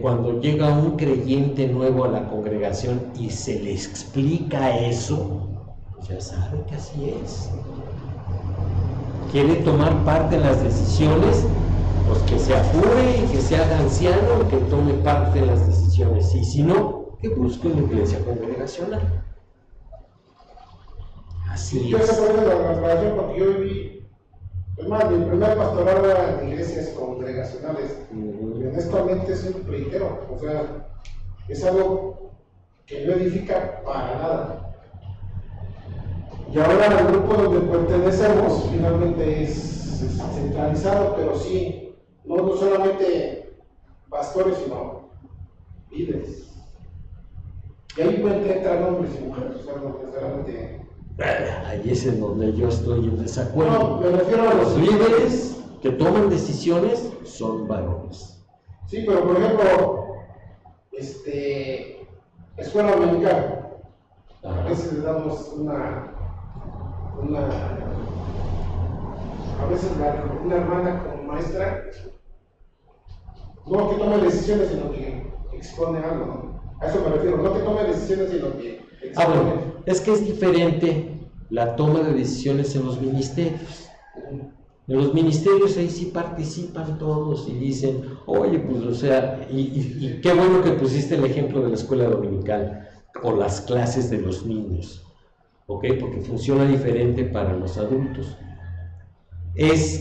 cuando llega un creyente nuevo a la congregación y se le explica eso, pues ya sabe que así es. Quiere tomar parte en las decisiones, pues que se apure y que se haga anciano, que tome parte en las decisiones, y si no, que busque una iglesia congregacional. Así yo es. se puede la comparación porque yo viví, es más, mi primer pastorado era en iglesias congregacionales. Y honestamente es un pleitero, o sea, es algo que no edifica para nada. Y ahora el grupo donde pertenecemos finalmente es centralizado, pero sí, no solamente pastores, sino líderes. Y ahí pueden entrar hombres y mujeres, o sea, no necesariamente. Ahí es en donde yo estoy en desacuerdo. No, me refiero a Los líderes que toman decisiones son varones. Sí, pero por ejemplo, escuela dominical. A veces le damos a veces una hermana como maestra, no que tome decisiones, sino que expone algo, ¿no? A eso me refiero, no que tome decisiones, sino que expone. Bueno, es que es diferente la toma de decisiones en los ministerios. En los ministerios ahí sí participan todos y dicen, oye, pues o sea, y qué bueno que pusiste el ejemplo de la escuela dominical o las clases de los niños, ¿ok? Porque funciona diferente para los adultos.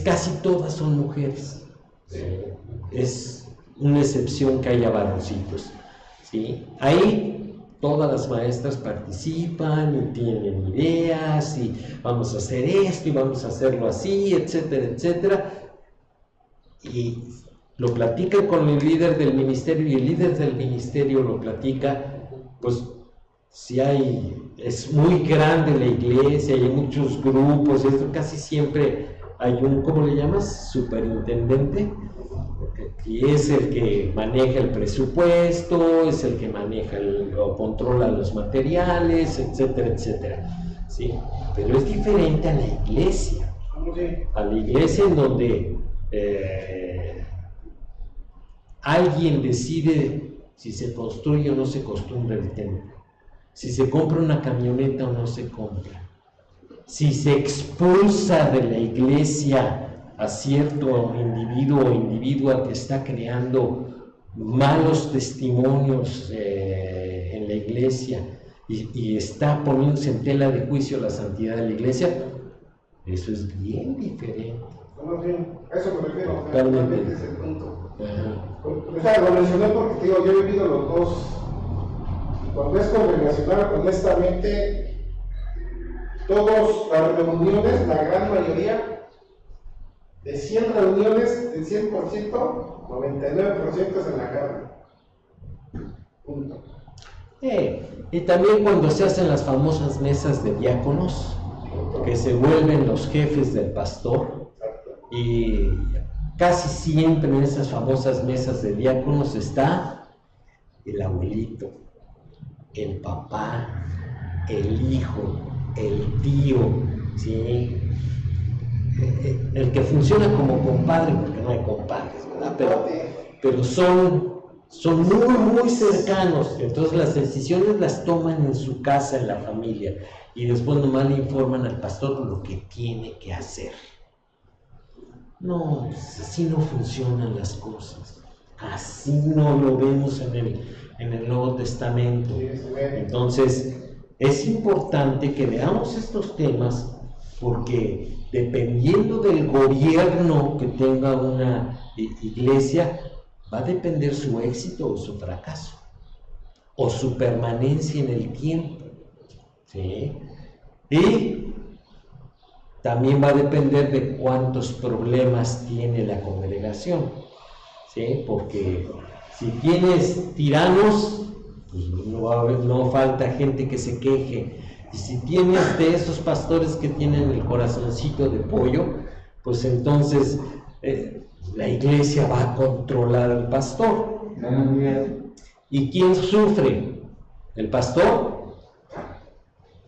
Casi todas son mujeres. Es una excepción que haya varoncitos, ¿sí? Ahí todas las maestras participan y tienen ideas y vamos a hacer esto y vamos a hacerlo así, etcétera, etcétera. Y lo platican con el líder del ministerio y el líder del ministerio lo platica, pues si es muy grande la iglesia, hay muchos grupos, casi siempre hay un, ¿cómo le llamas? Superintendente, que es el que maneja el presupuesto, es el que maneja o controla los materiales, etcétera, etcétera, ¿sí? Pero es diferente a la iglesia, en donde alguien decide si se construye o no se construye el templo, si se compra una camioneta o no se compra, si se expulsa de la iglesia a cierto individuo o individua que está creando malos testimonios en la iglesia y está poniéndose en tela de juicio la santidad de la iglesia, eso es bien diferente. Bueno, sí, a eso me refiero, totalmente. Es el punto. O sea, lo mencioné porque te digo, yo he vivido los dos. Cuando es congregacional, honestamente, todas las reuniones, la gran mayoría, de 100 reuniones, del 100%, 99% es en la carne. Punto. Y también cuando se hacen las famosas mesas de diáconos, que se vuelven los jefes del pastor, y casi siempre en esas famosas mesas de diáconos está el abuelito, el papá, el hijo, el tío, ¿sí? El que funciona como compadre, porque no hay compadres, ¿verdad? Pero son muy cercanos, entonces las decisiones las toman en su casa, en la familia, y después nomás le informan al pastor lo que tiene que hacer. No, así no funcionan las cosas, así no lo vemos en el Nuevo Testamento. Entonces es importante que veamos estos temas, porque dependiendo del gobierno que tenga una iglesia, va a depender su éxito o su fracaso, o su permanencia en el tiempo, ¿sí? Y también va a depender de cuántos problemas tiene la congregación, ¿sí? Porque si tienes tiranos, pues no falta gente que se queje. Y si tienes de esos pastores que tienen el corazoncito de pollo, pues entonces la iglesia va a controlar al pastor. ¿Y quién sufre? ¿El pastor?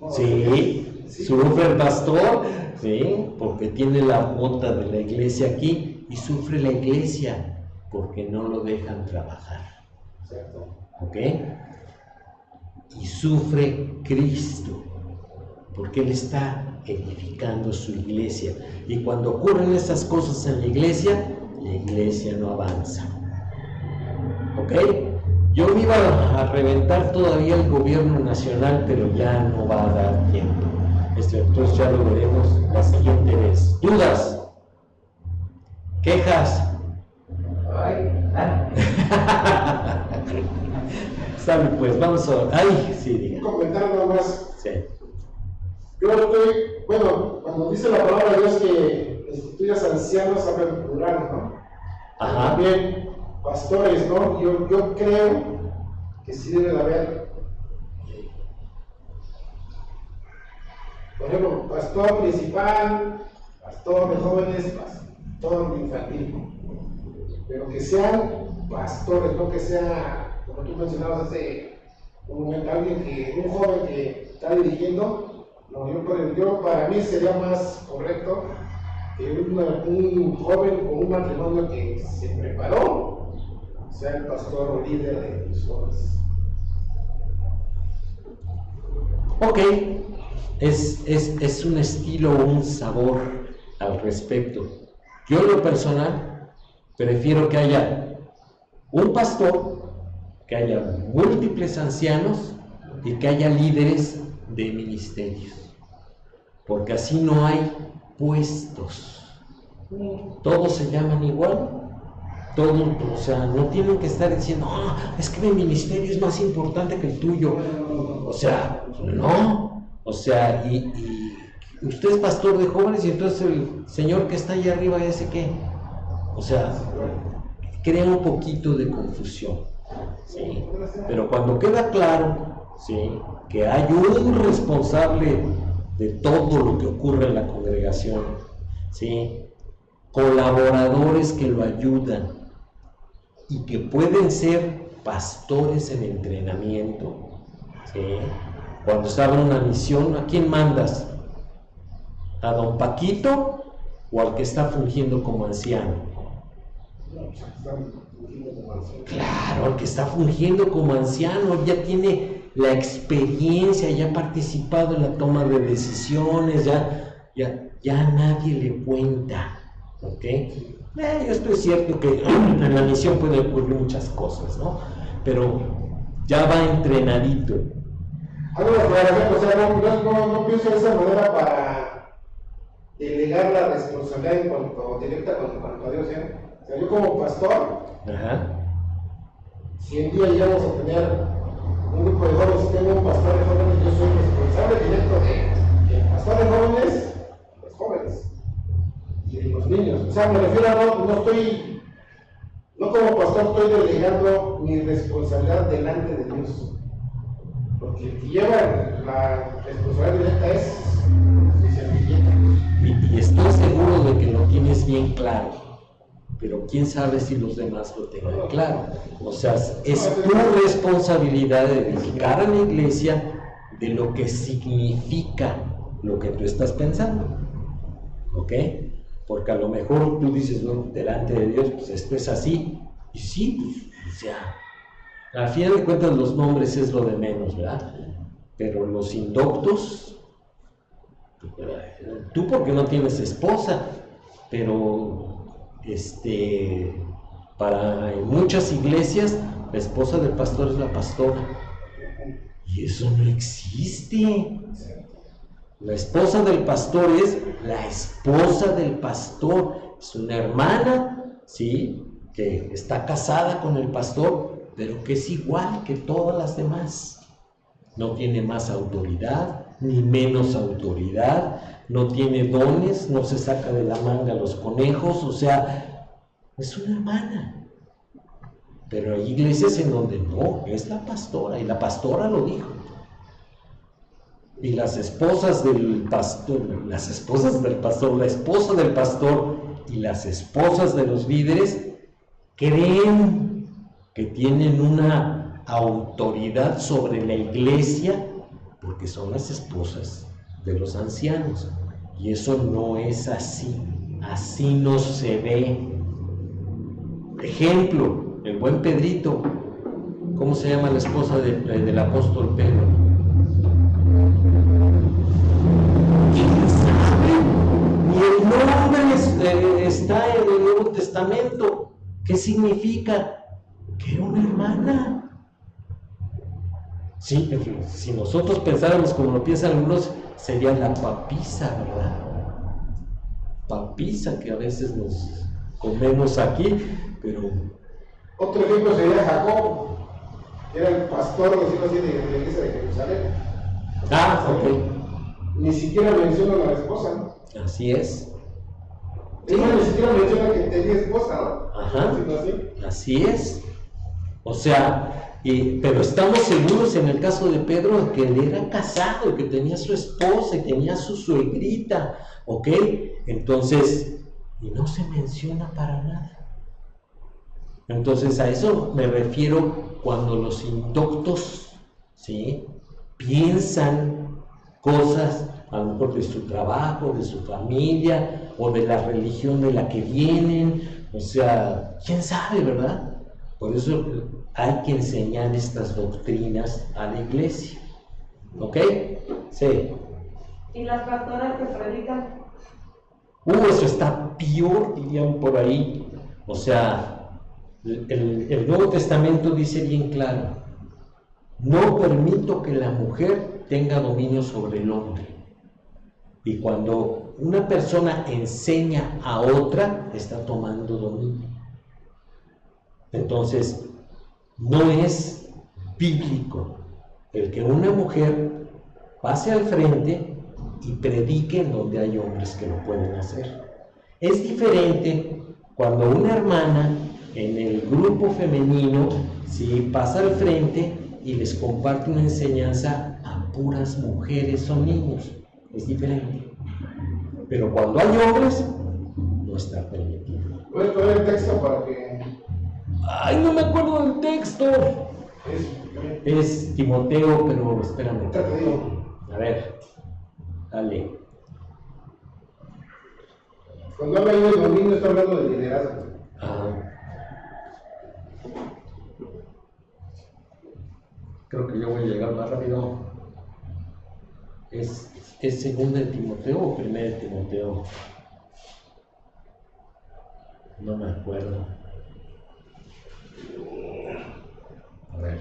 Sí, sufre el pastor, sí, porque tiene la bota de la iglesia aquí, y sufre la iglesia porque no lo dejan trabajar. ¿Ok? Y sufre Cristo porque Él está edificando su iglesia, y cuando ocurren esas cosas en la iglesia no avanza. ¿Ok? Yo me iba a reventar todavía el gobierno nacional, pero ya no va a dar tiempo. Entonces ya lo veremos la siguiente vez. ¿Dudas? ¿Quejas? Sale, pues vamos a... ¡Ay! Sí, diga. Un comentario nada más. Sí. Yo cuando dice la palabra de Dios que instituyas ancianos, habla en plural, ¿no? Ajá. También pastores, ¿no? Yo creo que sí debe de haber, por ejemplo, pastor principal, pastor de jóvenes, pastor de infantil, pero que sean pastores, no que sea, como tú mencionabas hace un momento, un joven que está dirigiendo. No, yo para mí sería más correcto que un joven o un matrimonio que se preparó sea el pastor o líder de los jóvenes. Ok, es un estilo o un sabor al respecto. Yo en lo personal prefiero que haya un pastor, que haya múltiples ancianos y que haya líderes de ministerios, porque así no hay puestos, todos se llaman igual, todos, o sea, no tienen que estar diciendo, es que mi ministerio es más importante que el tuyo, o sea, no, o sea, y usted es pastor de jóvenes y entonces el señor que está allá arriba ya sé qué, o sea, crea un poquito de confusión, ¿sí? Pero cuando queda claro, ¿sí?, que hay un responsable de todo lo que ocurre en la congregación, ¿sí?, colaboradores que lo ayudan y que pueden ser pastores en entrenamiento, ¿sí? Cuando estaba en una misión, ¿a quién mandas? ¿A don Paquito o al que está fungiendo como anciano? Claro, el que está fungiendo como anciano ya tiene la experiencia, ya ha participado en la toma de decisiones, ya nadie le cuenta, ¿ok? Esto es cierto que en la misión puede ocurrir muchas cosas, ¿no? Pero ya va entrenadito. Hago la aclaración, o sea, no pienso de esa manera para delegar la responsabilidad en cuanto directa con cuanto a Dios, ¿eh? O sea, yo como pastor, si un día llegamos a tener un grupo de jóvenes, tengo un pastor de jóvenes, yo soy responsable directo del pastor de jóvenes, los jóvenes y de los niños. O sea, me refiero a no como pastor estoy delegando mi responsabilidad delante de Dios. Porque el que lleva la responsabilidad directa es el servilleta. Y estoy seguro de que lo tienes bien claro, pero quién sabe si los demás lo tengan claro. O sea, es tu responsabilidad de dedicar a la iglesia de lo que significa lo que tú estás pensando, ¿ok? Porque a lo mejor tú dices, no, delante de Dios, pues esto es así, y sí, pues, o sea, al final de cuentas los nombres es lo de menos, ¿verdad? Pero los indoctos, tú porque no tienes esposa, pero para en muchas iglesias la esposa del pastor es la pastora, y eso no existe. La esposa del pastor es la esposa del pastor, es una hermana, ¿sí?, que está casada con el pastor, pero que es igual que todas las demás. No tiene más autoridad, ni menos autoridad, no tiene dones, no se saca de la manga los conejos, o sea, es una hermana. Pero hay iglesias en donde no, es la pastora, y la pastora lo dijo. Y las esposas del pastor, la esposa del pastor y las esposas de los líderes creen que tienen una autoridad sobre la iglesia porque son las esposas de los ancianos. Y eso no es así, así no se ve. Ejemplo, el buen Pedrito. ¿Cómo se llama la esposa del apóstol Pedro? ¿Quién sabe? Y el nombre está en el Nuevo Testamento. ¿Qué significa? Que era una hermana. Sí, si nosotros pensáramos como lo piensan algunos, sería la papisa, ¿verdad? Papisa que a veces nos comemos aquí, pero... Otro ejemplo sería Jacob, que era el pastor, decirlo así, de la iglesia de Jerusalén. Ah, ok. Ni siquiera menciona a la esposa, ¿no? Así es. Sí, ni siquiera menciona que tenía esposa, ¿no? Ajá. Así es. O sea, pero estamos seguros en el caso de Pedro que él era casado, que tenía su esposa, que tenía su suegrita, ¿ok? Entonces, y no se menciona para nada. Entonces a eso me refiero cuando los indoctos, ¿sí?, piensan cosas a lo mejor de su trabajo, de su familia o de la religión de la que vienen, o sea, quién sabe, ¿verdad? Por eso hay que enseñar estas doctrinas a la iglesia, ¿ok? Sí. ¿Y las pastoras que predican? Eso está peor, dirían por ahí. O sea, el Nuevo Testamento dice bien claro: no permito que la mujer tenga dominio sobre el hombre. Y cuando una persona enseña a otra, está tomando dominio. Entonces, no es bíblico el que una mujer pase al frente y predique en donde hay hombres que lo pueden hacer. Es diferente cuando una hermana en el grupo femenino, ¿sí?, pasa al frente y les comparte una enseñanza a puras mujeres o niños. Es diferente. Pero cuando hay hombres, no está permitido. ¿Puedes poner el texto para que...? ¡Ay, no me acuerdo del texto! Es Timoteo, pero espérame. Te digo. A ver, dale. Cuando habla de dominio, está hablando de liderazgo. Ajá. Creo que yo voy a llegar más rápido. ¿Es segunda de Timoteo o primera de Timoteo? No me acuerdo. A ver,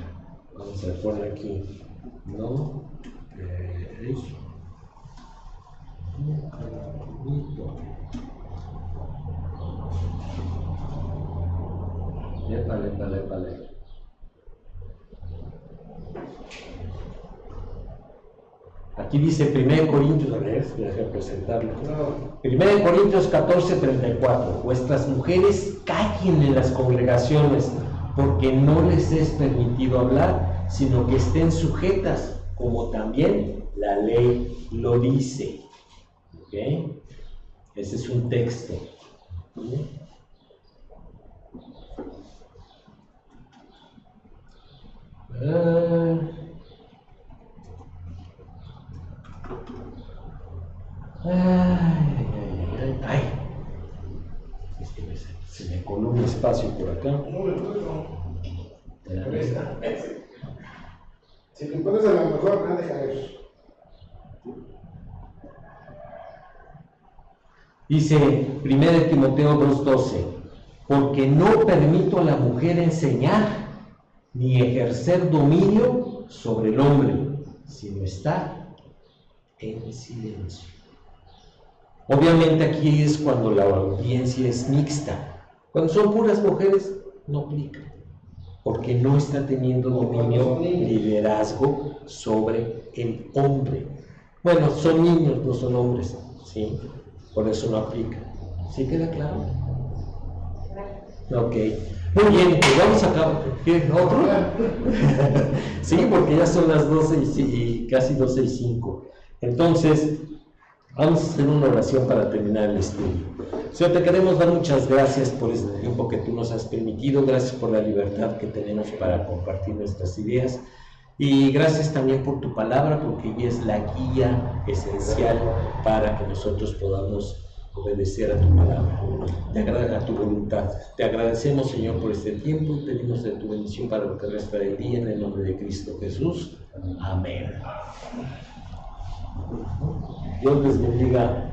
vamos a poner aquí. No. Épale. Aquí dice 1 Corintios, a ver, déjame presentarlo. 1 Corintios 14:34. Vuestras mujeres callen en las congregaciones, porque no les es permitido hablar, sino que estén sujetas, como también la ley lo dice. ¿Ok? Ese es un texto. ¿Sí? Ay. Es que se me coló un espacio por acá. Si te pones a lo mejor, no deja ver. Dice 1 Timoteo 2:12, porque no permito a la mujer enseñar ni ejercer dominio sobre el hombre, sino estar en silencio. Obviamente aquí es cuando la audiencia es mixta. Cuando son puras mujeres, no aplica, porque no está teniendo dominio, liderazgo sobre el hombre. Bueno, son niños, no son hombres, ¿sí? Por eso no aplica. ¿Sí queda claro? Ok. Muy bien, pues vamos a acabar. ¿Qué? ¿Otro? Sí, porque ya son las 12 y casi 12:05. Entonces, vamos a hacer una oración para terminar el estudio. Señor, te queremos dar muchas gracias por este tiempo que tú nos has permitido. Gracias por la libertad que tenemos para compartir nuestras ideas. Y gracias también por tu palabra, porque ella es la guía esencial para que nosotros podamos obedecer a tu palabra, a tu voluntad. Te agradecemos, Señor, por este tiempo y pedimos de tu bendición para lo que resta del día, en el nombre de Cristo Jesús. Amén. Dios les bendiga.